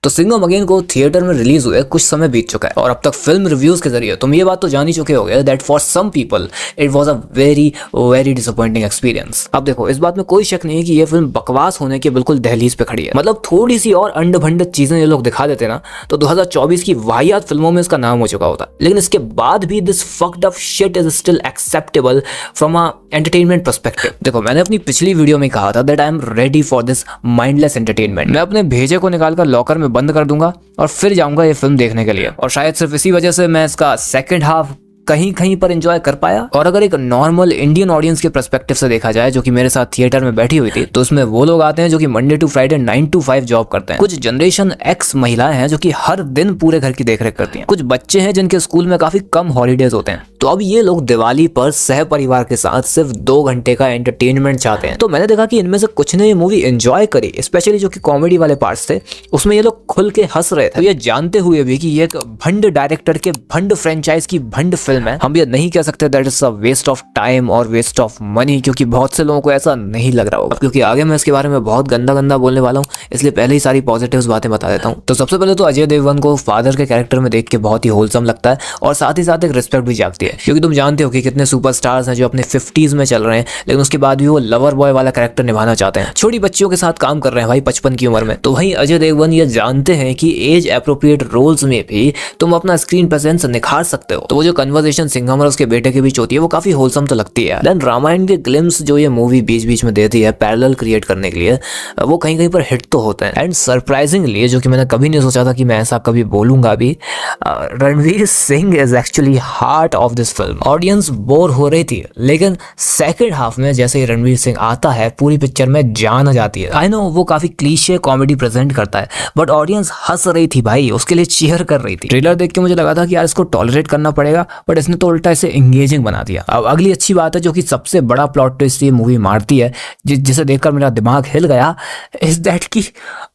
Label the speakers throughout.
Speaker 1: तो सिंघम अगेन को थिएटर में रिलीज हुए कुछ समय बीत चुका है और अब तक फिल्म रिव्यूज के जरिए तुम ये बात तो जान ही चुके होगे that for some people it was a very disappointing experience. अब देखो इस बात में कोई शक नहीं है कि ये फिल्म बकवास होने के बिल्कुल दहलीज पे खड़ी है। मतलब थोड़ी सी और अंड भंड चीजें ये लोग दिखा देते ना तो 2024 की वाहियात फिल्मों में इसका नाम हो चुका होता, लेकिन इसके बाद भी this fucked up shit is still acceptable from a entertainment perspective. देखो मैंने अपनी पिछली वीडियो में कहा था that I am ready for this mindless entertainment. मैं अपने भेजे को निकालकर लॉकर में बंद कर दूंगा और फिर जाऊंगा ये फिल्म देखने के लिए, और शायद सिर्फ इसी वजह से मैं इसका सेकंड हाफ कहीं कहीं पर एंजॉय कर पाया। और अगर एक नॉर्मल इंडियन ऑडियंस के पर्सपेक्टिव से देखा जाए जो कि मेरे साथ थिएटर में बैठी हुई थी, तो उसमें वो लोग आते हैं जो कि Monday to Friday 9 to 5 job करते हैं। कुछ जनरेशन एक्स महिलाएं हैं जो कि हर दिन पूरे घर की देखरेख करती हैं। कुछ बच्चे हैं जिनके स्कूल में काफी कम हॉलीडेज होते हैं। तो अब ये लोग दिवाली पर सह परिवार के साथ सिर्फ 2 घंटे का एंटरटेनमेंट चाहते हैं। तो मैंने देखा कि इनमें से कुछ ने ये मूवी एंजॉय करी, स्पेशली जो कि कॉमेडी वाले पार्ट्स थे उसमें ये लोग खुल के हंस रहे थे। तो ये जानते हुए भी कि ये एक भंड डायरेक्टर के भंड फ्रेंचाइज की भंड फिल्म है, हम ये नहीं कह सकते that is a waste of time और वेस्ट ऑफ मनी, क्योंकि बहुत से लोगों को ऐसा नहीं लग रहा होगा। क्योंकि आगे मैं इसके बारे में बहुत गंदा बोलने वाला हूँ, इसलिए पहले ही सारी पॉजिटिव्स बातें बता देता हूँ। तो सबसे पहले तो अजय देवगन को फादर के कैरेक्टर में देख के बहुत ही होलसम लगता है और साथ ही साथ एक रिस्पेक्ट भी जागती है, क्योंकि तुम जानते हो कि कितने सुपरस्टार्स हैं जो अपने 50s में चल रहे हैं लेकिन उसके बाद भी वो लवर बॉय वाला कैरेक्टर निभाना चाहते हैं, छोटी बच्चियों के साथ काम कर रहे हैं भाई 55 की उम्र में। तो वहीं अजय देवगन ये जानते हैं कि एज एप्रोप्रिएट रोल्स में भी तुम अपना स्क्रीन प्रेजेंस निखार सकते हो। तो वो जो कन्वर्सेशन सिंघम और उसके बेटे के बीच होती है वो काफी होलसम तो लगती है। देन रामायण के ग्लिम्स जो ये मूवी बीच बीच में देती है पैरेलल क्रिएट करने के लिए, वो कहीं कहीं पर हिट तो होते हैं। एंड सरप्राइजिंगली, जो कि मैंने कभी नहीं सोचा था कि मैं ऐसा कभी बोलूंगा भी, Ranveer Singh is actually heart of this film. Audience bore हो रही थी लेकिन सेकंड हाफ में जैसे ही रणवीर सिंह आता है पूरी पिक्चर में जान आ जाती है। आई नो वो काफी क्लीशे कॉमेडी प्रेजेंट करता है बट ऑडियंस हंस रही थी भाई, उसके लिए चीयर कर रही थी। ट्रेलर देख के मुझे लगा था कि यार इसको टॉलरेट करना पड़ेगा, बट इसने तो उल्टा इसे एंगेजिंग बना दिया। अब अगली अच्छी बात है जो कि सबसे बड़ा प्लॉट ट्विस्ट ये मूवी मारती है, जिसे देखकर मेरा दिमाग हिल गया, इज दैट कि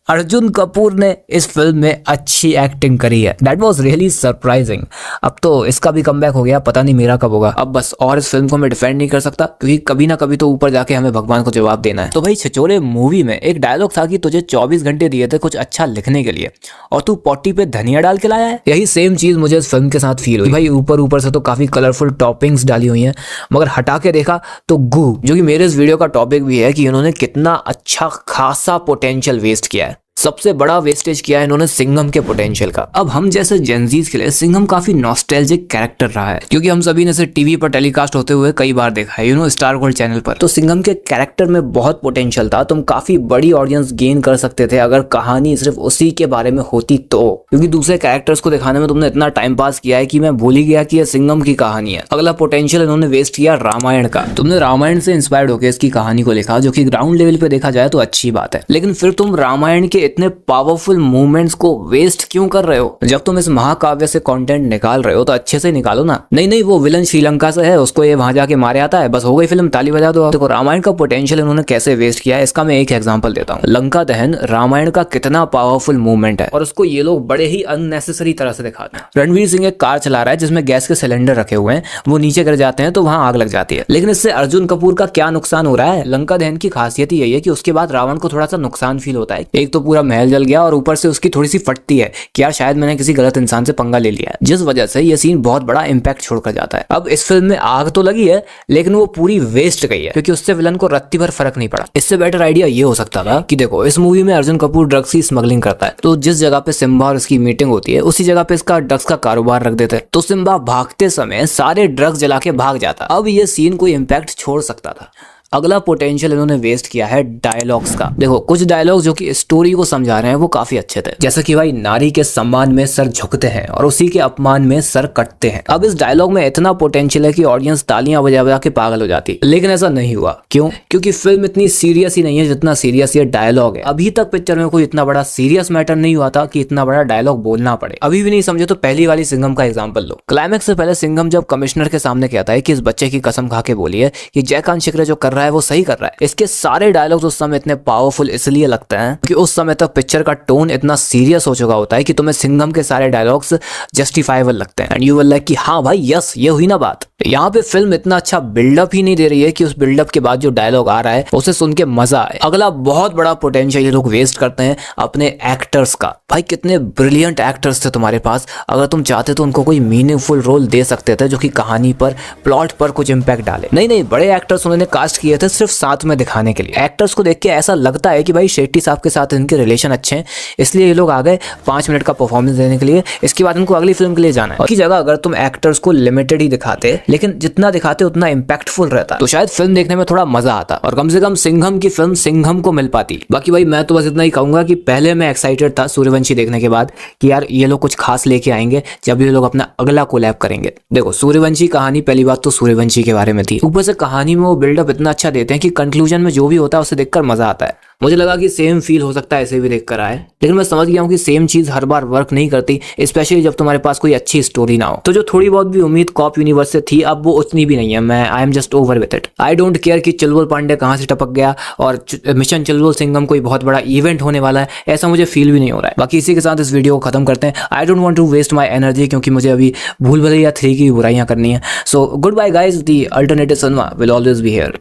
Speaker 1: अर्जुन कपूर ने इस फिल्म में अच्छी एक्टिंग करी है। That was really surprising. अब तो इसका भी कमबैक हो गया, पता नहीं मेरा कब होगा। अब बस और इस फिल्म को मैं डिफेंड नहीं कर सकता क्योंकि कभी ना कभी तो ऊपर जाके हमें भगवान को जवाब देना है। तो भाई छिछोरे मूवी में एक डायलॉग था कि तुझे 24 घंटे दिए थे कुछ अच्छा लिखने के लिए और तू पॉटी पे धनिया डाल के लाया है। यही सेम चीज मुझे इस फिल्म के साथ फील हुई भाई। ऊपर से तो काफी कलरफुल टॉपिंग्स डाली हुई हैं मगर हटा के देखा तो गू, जो कि मेरे इस वीडियो का टॉपिक भी है कि इन्होंने कितना अच्छा खासा पोटेंशियल वेस्ट किया है। सबसे बड़ा वेस्टेज किया है इन्होंने सिंघम के पोटेंशियल का। अब हम जैसे जेनजीज के लिए सिंघम काफी नॉस्टैल्जिक कैरेक्टर रहा है क्योंकि हम सभी ने इसे टीवी पर टेलीकास्ट होते हुए कई बार देखा है, स्टार गोल्ड चैनल पर। तो सिंघम के कैरेक्टर में बहुत पोटेंशियल था, तुम काफी बड़ी ऑडियंस गेन कर सकते थे अगर कहानी सिर्फ उसी के बारे में होती तो। क्योंकि दूसरे कैरेक्टर्स को दिखाने में तुमने इतना टाइम पास किया है कि मैं भूल ही गया कि यह सिंघम की कहानी है। अगला पोटेंशियल इन्होंने वेस्ट किया रामायण का। तुमने रामायण से इंस्पायर्ड होकर इसकी कहानी को लिखा जो कि ग्राउंड लेवल पे देखा जाए तो अच्छी बात है, लेकिन फिर तुम रामायण के इतने पावरफुल मूवमेंट्स को वेस्ट क्यों कर रहे हो? जब तुम इस महाकाव्य से कंटेंट निकाल रहे हो तो अच्छे से निकालो ना। नहीं वो विलन श्रीलंका से है, उसको ये वहां जाके मारे आता है, बस हो गई फिल्म, ताली बजा दो। देखो रामायण का पोटेंशियल इन्होंने कैसे वेस्ट किया है इसका मैं एक एग्जांपल देता हूँ। लंका दहन रामायण का कितना पावरफुल मूवमेंट है और उसको ये लोग बड़े ही अननेसेसरी तरह से दिखाते हैं। रणवीर सिंह एक कार चला रहा है जिसमें गैस के सिलेंडर रखे हुए हैं, वो नीचे गिर जाते हैं तो वहां आग लग जाती है, लेकिन इससे अर्जुन कपूर का क्या नुकसान हो रहा है? लंका दहन की खासियत ही यही है कि उसके बाद रावण को थोड़ा सा नुकसान फील होता है। एक तो पूरा महल जल गया और ऊपर से उसकी थोड़ी सी फटती है कि यार शायद मैंने किसी गलत इंसान से पंगा ले लिया है, जिस वजह से ये सीन बहुत बड़ा इंपैक्ट छोड़कर जाता है। अब इस फिल्म में आग तो लगी है लेकिन वो पूरी वेस्ट गई है क्योंकि उससे विलन को रत्ती भर फर्क नहीं पड़ा। इससे बेटर आइडिया ये हो सकता था कि देखो इस मूवी में अर्जुन कपूर ड्रग्स की स्मगलिंग करता है, तो जिस जगह पे सिम्बा और इसकी मीटिंग होती है उसी जगह पे इसका ड्रग्स का कारोबार रख देते, तो सिम्बा भागते समय सारे ड्रग्स जला के भाग जाता। अब ये सीन कोई इंपैक्ट छोड़ सकता था। अगला पोटेंशियल इन्होंने वेस्ट किया है डायलॉग्स का। देखो कुछ डायलॉग जो कि स्टोरी को समझा रहे हैं वो काफी अच्छे थे, जैसे कि भाई नारी के सम्मान में सर झुकते हैं और उसी के अपमान में सर कटते हैं। अब इस डायलॉग में इतना पोटेंशियल है कि ऑडियंस तालियां बजा बजा के पागल हो जाती, लेकिन ऐसा नहीं हुआ। क्यों? क्योंकि फिल्म इतनी सीरियस ही नहीं है जितना सीरियस ये डायलॉग है। अभी तक पिक्चर में कोई इतना बड़ा सीरियस मैटर नहीं हुआ था कि इतना बड़ा डायलॉग बोलना पड़े। अभी भी नहीं समझे तो पहली वाली सिंघम का एग्जाम्पल लो। क्लाइमैक्स से पहले सिंघम जब कमिश्नर के सामने कहता है कि इस बच्चे की कसम खा के बोलिए कि जयकांत शिकरे जो कर रहा रहा है वो सही कर रहा है। इसके सारे डायलॉग्स उस समय इतने पावरफुल इसलिए लगते हैं क्योंकि उस समय तक पिक्चर का टोन इतना सीरियस हो चुका होता है कि तुम्हें सिंघम के सारे डायलॉग्स जस्टिफाइबल लगते हैं एंड यू विल लाइक कि हाँ भाई यस ये हुई ना बात। यहाँ पे फिल्म इतना अच्छा बिल्डअप ही नहीं दे रही है कि उस बिल्डअप के बाद जो डायलॉग आ रहा है उसे सुन के मजा आए। अगला बहुत बड़ा पोटेंशियल ये लोग वेस्ट करते हैं अपने एक्टर्स का। भाई कितने ब्रिलियंट एक्टर्स थे तुम्हारे पास, अगर तुम चाहते तो उनको कोई मीनिंगफुल रोल दे सकते थे जो कि कहानी पर प्लॉट पर कुछ इंपैक्ट डाले। नहीं बड़े एक्टर्स उन्होंने कास्ट किए थे सिर्फ साथ में दिखाने के लिए। एक्टर्स को देख के ऐसा लगता है कि भाई शेट्टी साहब के साथ इनके रिलेशन अच्छे हैं इसलिए ये लोग आ गए 5 मिनट का परफॉर्मेंस देने के लिए, इसके बाद इनको अगली फिल्म के लिए जाना है। की जगह अगर तुम एक्टर्स को लिमिटेड ही दिखाते लेकिन जितना दिखाते उतना इंपैक्टफुल रहता तो शायद फिल्म देखने में थोड़ा मजा आता और कम से कम सिंघम की फिल्म सिंघम को मिल पाती। बाकी भाई मैं तो बस इतना ही कहूंगा कि पहले मैं एक्साइटेड था सूर्यवंशी देखने के बाद कि यार ये लोग कुछ खास लेके आएंगे जब ये लोग अपना अगला कोलैब करेंगे। देखो सूर्यवंशी कहानी पहली बात तो सूर्यवंशी के बारे में थी, ऊपर से कहानी में वो बिल्डअप इतना अच्छा देते हैं कि कंक्लूजन में जो भी होता है उसे देखकर मजा आता है। मुझे लगा कि सेम फील हो सकता है ऐसे भी देखकर आए, लेकिन मैं समझ गया हूँ कि सेम चीज हर बार वर्क नहीं करती, स्पेशली जब तुम्हारे पास कोई अच्छी स्टोरी ना हो। तो जो थोड़ी बहुत भी उम्मीद कॉप यूनिवर्स से थी अब वो उतनी भी नहीं है। मैं I am just over with it. I don't care कि चुलबुल पांडे कहाँ से टपक गया और मिशन चुलबुल सिंघम कोई बहुत बड़ा इवेंट होने वाला है, ऐसा मुझे फील भी नहीं हो रहा है। बाकी इसी के साथ इस वीडियो को खत्म करते हैं। I don't want to waste my energy क्योंकि मुझे अभी भूल भुलैया 3 की बुराइयां करनी है। So good bye guys, the alternative cinema will always be here.